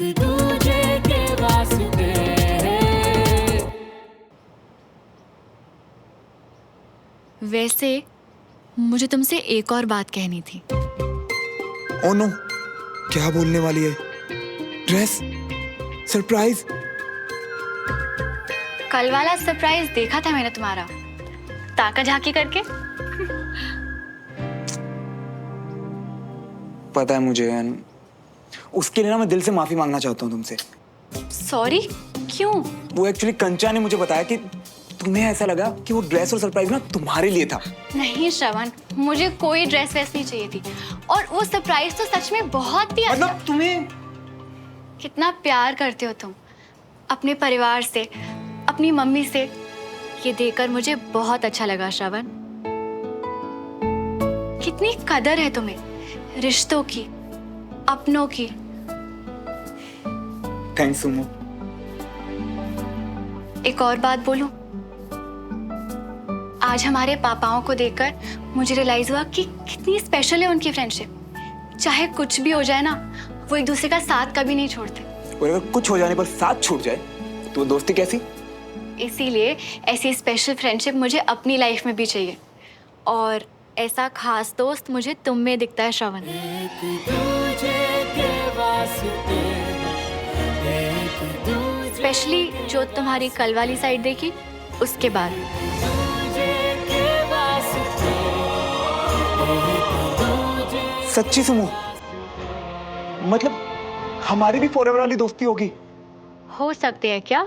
एक दूजे के वास्ते। वैसे मुझे तुमसे एक और बात कहनी थी। ओ नो, क्या बोलने वाली है? ड्रेस? सरप्राइज? कल वाला सरप्राइज देखा था मैंने तुम्हारा, ताका झाकी करके। पता है मुझे, उसके लिए ना मैं दिल से माफी मांगना चाहता हूँ तुमसे। सॉरी? क्यों? वो एक्चुअली कंचा ने मुझे बताया कि तुम्हें ऐसा लगा कि वो ड्रेस और सरप्राइज ना तुम्हारे लिए था। नहीं श्रवण, मुझे कोई ड्रेस वैस नहीं चाहिए थी, और वो सरप्राइज तो सच में बहुत ही अच्छा। मतलब तुम्हें कितना प्यार करते हो तुम अपने परिवार से, अपनी मम्मी से। ये देखकर मुझे बहुत अच्छा लगा श्रवण। कितनी कदर है तुम्हें रिश्तों की, अपनों की। Thanks Sumo. एक और बात बोलूं, आज हमारे पापाओं को देखकर मुझे रियलाइज हुआ कि कितनी स्पेशल है उनकी फ्रेंडशिप। चाहे कुछ भी हो जाए ना, वो एक दूसरे का साथ कभी नहीं छोड़ते। और अगर कुछ हो जाने पर साथ छूट जाए तो दोस्ती कैसी? इसीलिए ऐसी स्पेशल फ्रेंडशिप मुझे अपनी लाइफ में भी चाहिए, और ऐसा खास दोस्त मुझे तुम में दिखता है श्रवण। एक दूजे के वास्ते, एक दूजे स्पेशली जो तुम्हारी कल वाली साइड देखी उसके बाद। के वास्ते, एक दूजे। सच्ची सुमो? मतलब हमारी भी फॉरएवर वाली दोस्ती होगी? हो सकते हैं क्या?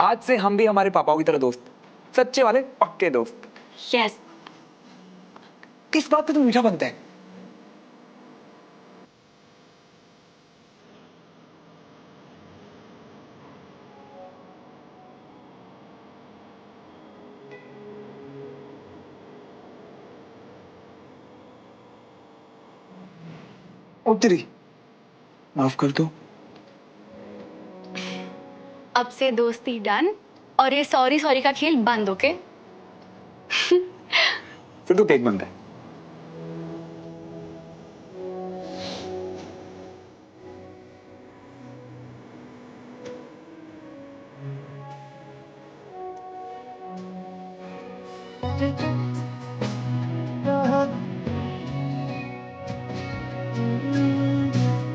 आज से हम भी हमारे पापाओं की तरह दोस्त, सच्चे वाले पक्के दोस्त। यस। किस बात पे तुम मीठा बनता है? ओ तेरी, माफ कर दो। अब से दोस्ती डन, और ये सॉरी सॉरी का खेल बंद। ओके? फिर तो केक बनता है।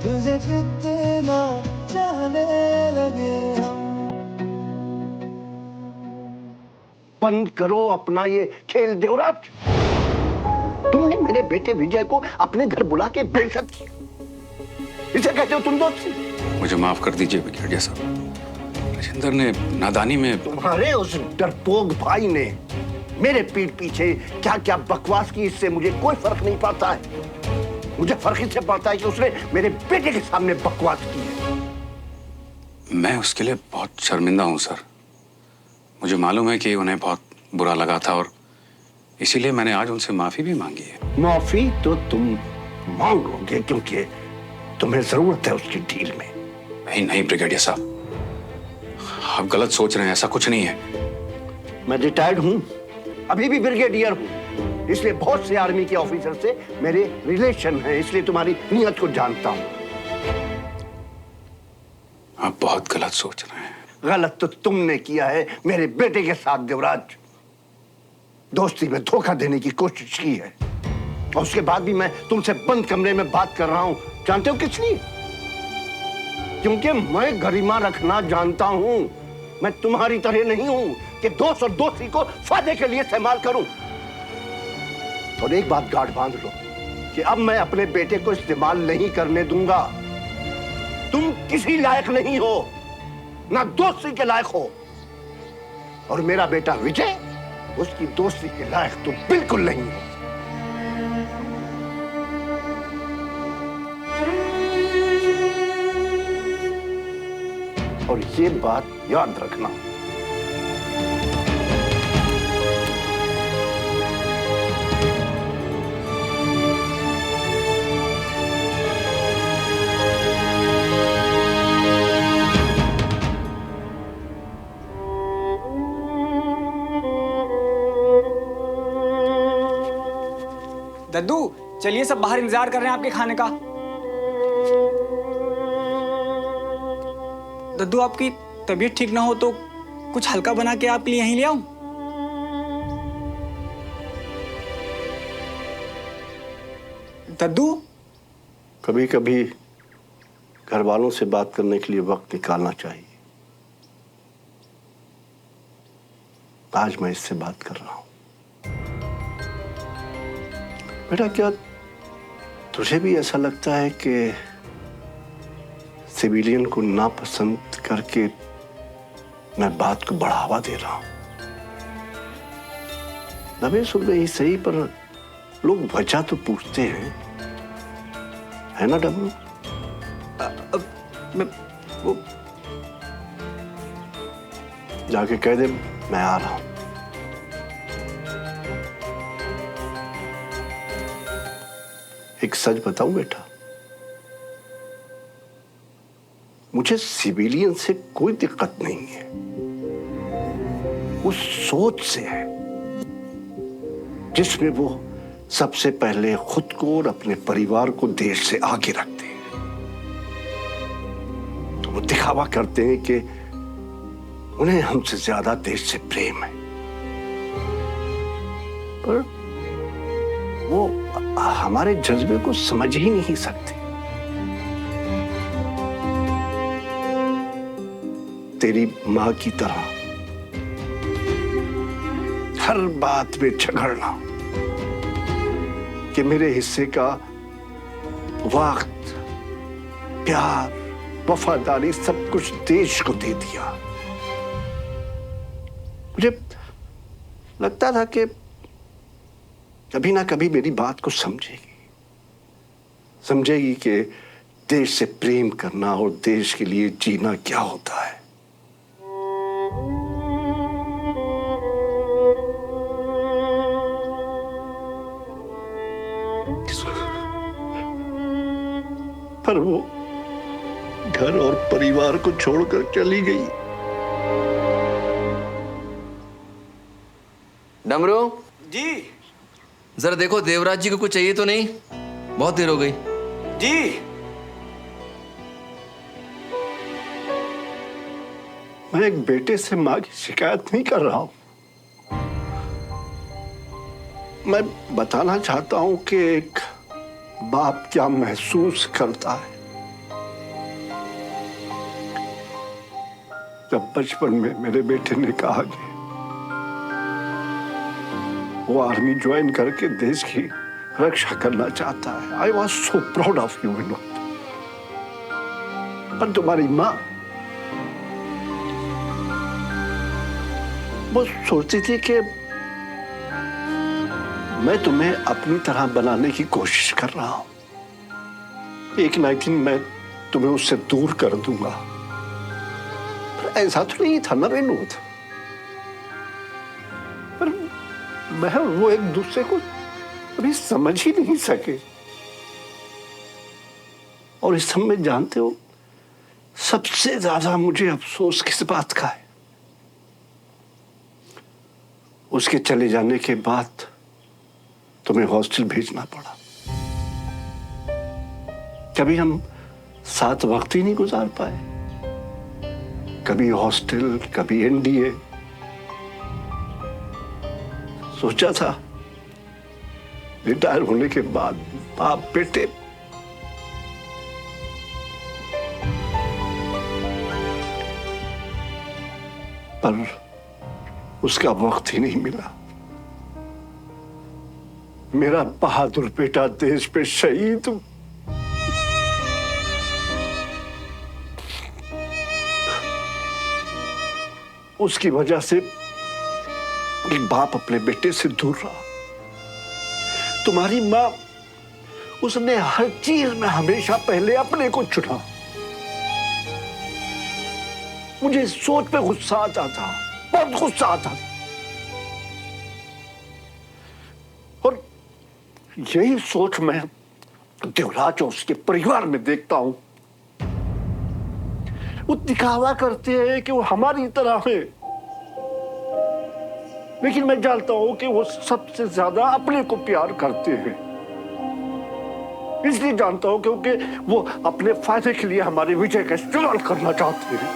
तुझे कितना चाहने लगे हम। बंद करो अपना ये खेल देवराज। तुमने मेरे बेटे विजय को अपने घर बुला के बेइज्जत किया। इसे कहते हो तुम दोस्ती? मुझे माफ कर दीजिए ब्रिगेडियर साहब, राजेंद्र ने नादानी में। तुम्हारे उस डरपोक भाई ने मेरे पीठ पीछे क्या क्या बकवास की, इससे मुझे कोई फर्क नहीं पड़ता है। मुझे फर्क इससे पड़ता है कि उसने मेरे बेटे के सामने बकवास की है। मैं उसके लिए बहुत शर्मिंदा हूं सर। मुझे मालूम है कि उन्हें बहुत बुरा लगा था, और इसीलिए मैंने आज उनसे माफी भी मांगी है। माफी तो तुम मांगोगे क्योंकि तुम्हें जरूरत है उसकी डील में। नहीं नहीं ब्रिगेडियर साहब, आप गलत सोच रहे हैं, ऐसा कुछ नहीं है। मैं रिटायर्ड हूं, अभी भी ब्रिगेडियर हूं, इसलिए बहुत से आर्मी के ऑफिसर से मेरे रिलेशन है, इसलिए तुम्हारी नीयत को जानता हूं। आप बहुत गलत सोच रहे हैं। गलत तो तुमने किया है मेरे बेटे के साथ देवराज। दोस्ती में धोखा देने की कोशिश की है, और उसके बाद भी मैं तुमसे बंद कमरे में बात कर रहा हूं। जानते हो किस लिए? क्योंकि मैं गरिमा रखना जानता हूं। मैं तुम्हारी तरह नहीं हूं कि दोस्त और दोस्ती को फायदे के लिए इस्तेमाल करूं। और एक बात गांठ बांध लो कि अब मैं अपने बेटे को इस्तेमाल नहीं करने दूंगा। तुम किसी लायक नहीं हो, ना दोस्ती के लायक हो, और मेरा बेटा विजय उसकी दोस्ती के लायक तो बिल्कुल नहीं हो। और ये बात याद रखना। दद्दू चलिए, सब बाहर इंतजार कर रहे हैं आपके खाने का। दद्दू आपकी तबीयत ठीक ना हो तो कुछ हल्का बना के आपके लिए यहीं ले आऊं? दद्दू कभी कभी घर वालों से बात करने के लिए वक्त निकालना चाहिए। आज मैं इससे बात कर रहा हूं। बेटा, क्या तुझे भी ऐसा लगता है कि सिविलियन को नापसंद करके मैं बात को बढ़ावा दे रहा हूं? दबे सुबह ही सही, पर लोग वजह तो पूछते हैं, है ना डब्लू? वो जाके कह दे मैं आ रहा हूं। एक सच बताऊं बेटा, मुझे सिविलियन से कोई दिक्कत नहीं है, उस सोच से है जिसमें वो सबसे पहले खुद को और अपने परिवार को देश से आगे रखते हैं। तो वो दिखावा करते हैं कि उन्हें हमसे ज्यादा देश से प्रेम है, पर वो हमारे जज्बे को समझ ही नहीं सकते। तेरी मां की तरह हर बात में झगड़ना कि मेरे हिस्से का वक्त, प्यार, वफादारी सब कुछ देश को दे दिया। मुझे लगता था कि कभी ना कभी मेरी बात को समझेगी कि देश से प्रेम करना और देश के लिए जीना क्या होता है। पर वो घर और परिवार को छोड़कर चली गई। डमरू जी जरा देखो देवराज जी को कुछ चाहिए तो नहीं, बहुत देर हो गई। जी मैं एक बेटे से मां की शिकायत नहीं कर रहा हूं। मैं बताना चाहता हूं कि एक बाप क्या महसूस करता है जब बचपन में मेरे बेटे ने कहा कि वो आर्मी ज्वाइन करके देश की रक्षा करना चाहता है। I was so proud of you Vinod. पर तुम्हारी मां वो सोचती थी कि मैं तुम्हें अपनी तरह बनाने की कोशिश कर रहा हूं, एक ना एक दिन मैं तुम्हें उससे दूर कर दूंगा। पर ऐसा तो नहीं था ना विनोद। पर मैं वो एक दूसरे को अभी समझ ही नहीं सके। और इस सब में जानते हो सबसे ज्यादा मुझे अफसोस किस बात का है? उसके चले जाने के बाद तुम्हें हॉस्टल भेजना पड़ा। कभी हम साथ वक्त ही नहीं गुजार पाए, कभी हॉस्टल, कभी एनडीए। सोचा था रिटायर होने के बाद बाप बेटे पर उसका वक्त ही नहीं मिला। मेरा बहादुर बेटा देश पे शहीद हूं। उसकी वजह से एक बाप अपने बेटे से दूर रहा। तुम्हारी मां, उसने हर चीज में हमेशा पहले अपने को चुना। मुझे इस सोच पे गुस्सा आता था, बहुत गुस्सा आता था। और यही सोच मैं देवराज और उसके परिवार में देखता हूं। वो दिखावा करते हैं कि वो हमारी तरह है, लेकिन मैं जानता हूं कि वो सबसे ज्यादा अपने को प्यार करते हैं। इसलिए जानता हूं क्योंकि वो अपने फायदे के लिए हमारे विजय का इस्तेमाल करना चाहते हैं।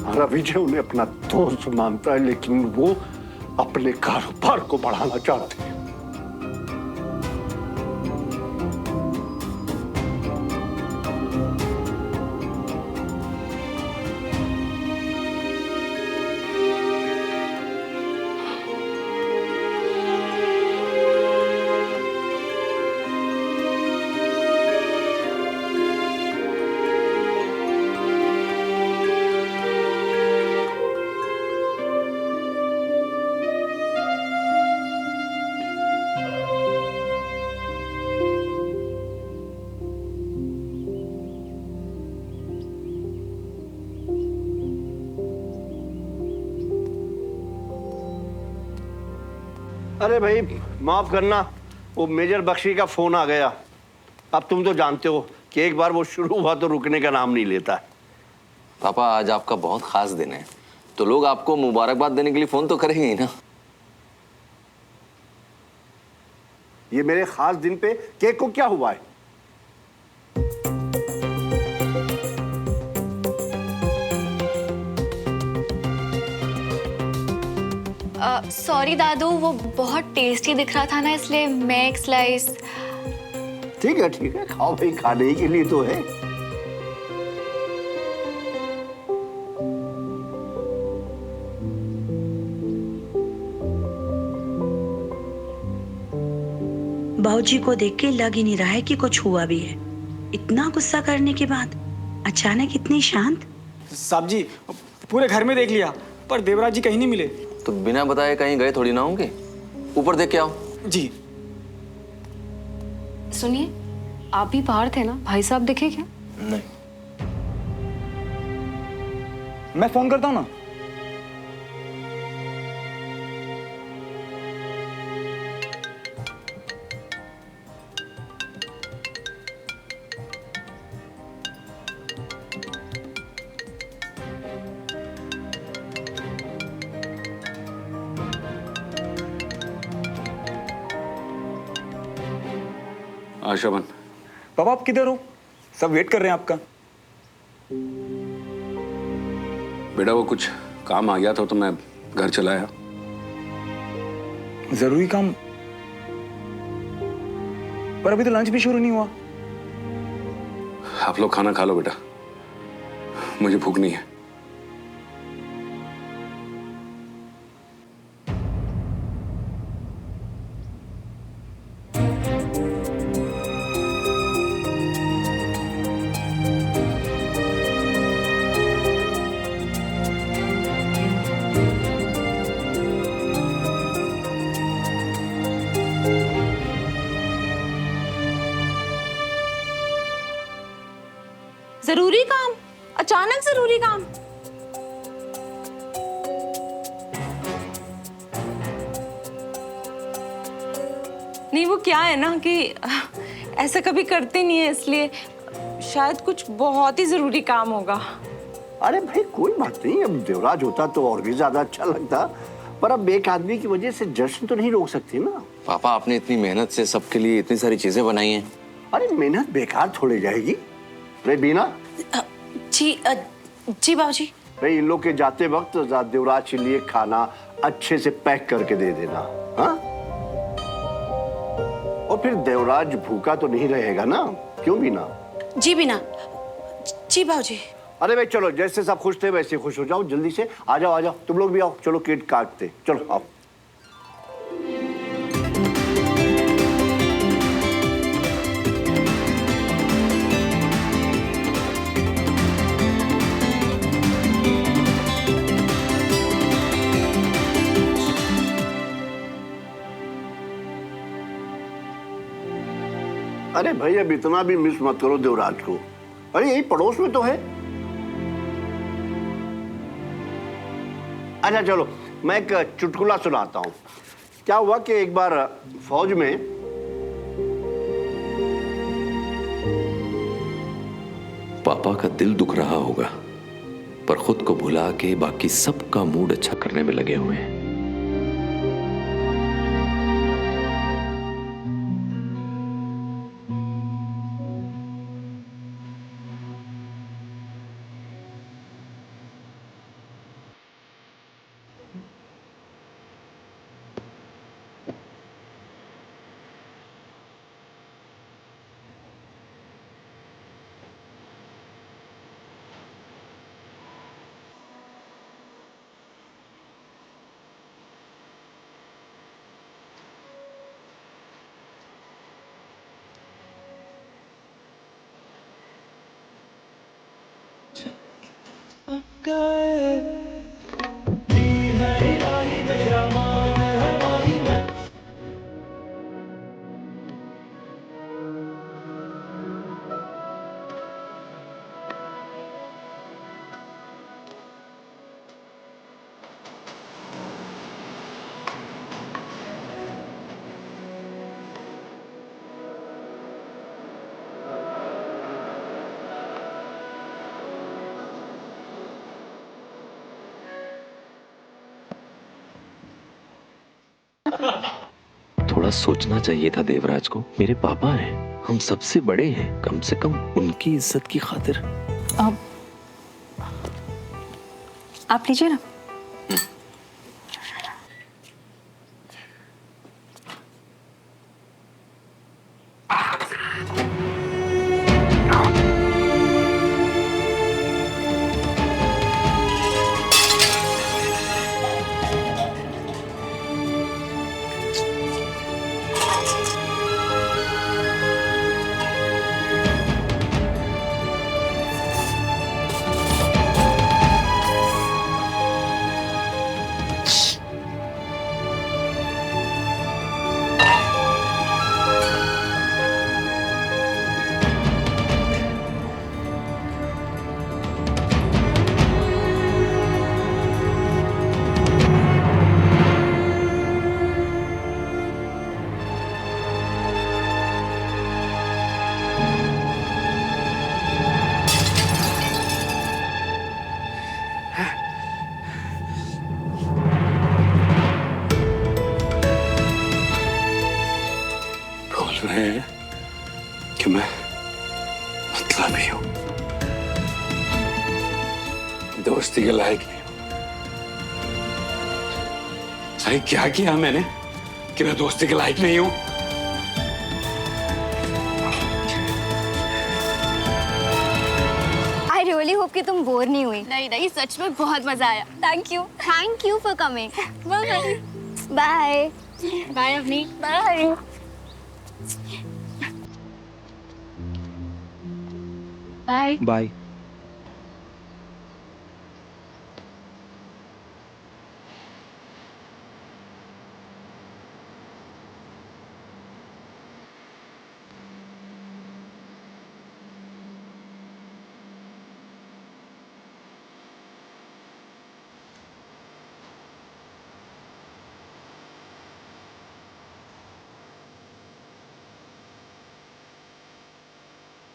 हमारा विजय उन्हें अपना दोस्त मानता है, लेकिन वो अपने कारोबार को बढ़ाना चाहते हैं। अरे भाई माफ करना, वो मेजर बख्शी का फोन आ गया। अब तुम तो जानते हो कि एक बार वो शुरू हुआ तो रुकने का नाम नहीं लेता। पापा आज आपका बहुत खास दिन है, तो लोग आपको मुबारकबाद देने के लिए फोन तो करेंगे ही ना। ये मेरे खास दिन पे केक को क्या हुआ है? सॉरी दादू, वो बहुत टेस्टी दिख रहा था ना, इसलिए मैं एक स्लाइस। ठीक है खाओ भाई, खाने ही के लिए तो है। बाबूजी को देख के लग ही नहीं रहा है कि कुछ हुआ भी है। इतना गुस्सा करने के बाद अचानक इतनी शांत। साहब जी पूरे घर में देख लिया पर देवराज जी कहीं नहीं मिले। तो बिना बताए कहीं गए थोड़ी ना होंगे। ऊपर देख के आओ। जी। सुनिए, आप भी बाहर थे ना, भाई साहब दिखे क्या? नहीं। मैं फोन करता हूँ ना। आशाबन, पापा आप किधर हो? सब वेट कर रहे हैं आपका। बेटा वो कुछ काम आ गया था तो मैं घर चला आया। जरूरी काम? पर अभी तो लंच भी शुरू नहीं हुआ। आप लोग खाना खा लो बेटा, मुझे भूख नहीं है। जरूरी काम? अचानक जरूरी काम? नहीं, वो क्या है ना कि ऐसा कभी करते नहीं है, इसलिए शायद कुछ बहुत ही जरूरी काम होगा। अरे भाई कोई बात नहीं, अब देवराज होता तो और भी ज्यादा अच्छा लगता, पर अब एक आदमी की वजह से जश्न तो नहीं रोक सकती ना। पापा आपने इतनी मेहनत से सबके लिए इतनी सारी चीजें बनाई हैं। अरे मेहनत बेकार थोड़ी जाएगी। रे बीना। जी बाबूजी। भाई इन लोग के जाते वक्त देवराज के लिए खाना अच्छे से पैक करके दे देना, हाँ? और फिर देवराज भूखा तो नहीं रहेगा ना, क्यों बीना? जी बिना। जी बाबूजी। अरे भाई चलो, जैसे सब खुश थे वैसे खुश हो जाओ। जल्दी से आ जाओ, तुम लोग भी आओ। चलो केक काटते, चलो आओ। अरे भाई अब इतना भी मिस मत करो देवराज को। अरे यही पड़ोस में तो है। अच्छा चलो, मैं एक चुटकुला सुनाता हूं। क्या हुआ कि एक बार फौज में पापा का दिल दुख रहा होगा, पर खुद को भुला के बाकी सबका मूड अच्छा करने में लगे हुए हैं। गाए दी है इलाही मेरा मान है माही मैं थोड़ा सोचना चाहिए था देवराज को। मेरे पापा हैं, हम सबसे बड़े हैं, कम से कम उनकी इज्जत की खातिर। आप लीजिए ना। बोल रहे हैं कि मैं मतलबी हूं, दोस्ती के लायक नहीं हूं। भाई क्या किया मैंने कि मैं दोस्ती के लायक नहीं हूं? आई रियली होप कि तुम बोर नहीं हुई। नहीं नहीं, सच में बहुत मजा आया। Thank you for coming. Bye bye Avani. Bye. Bye bye.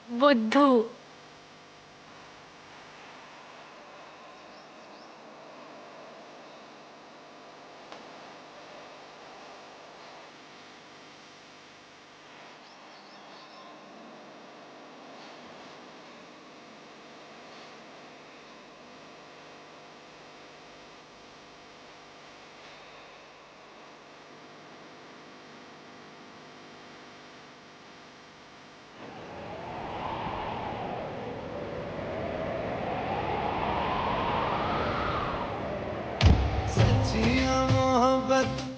बुद्धू। सच्चियां मोहब्बत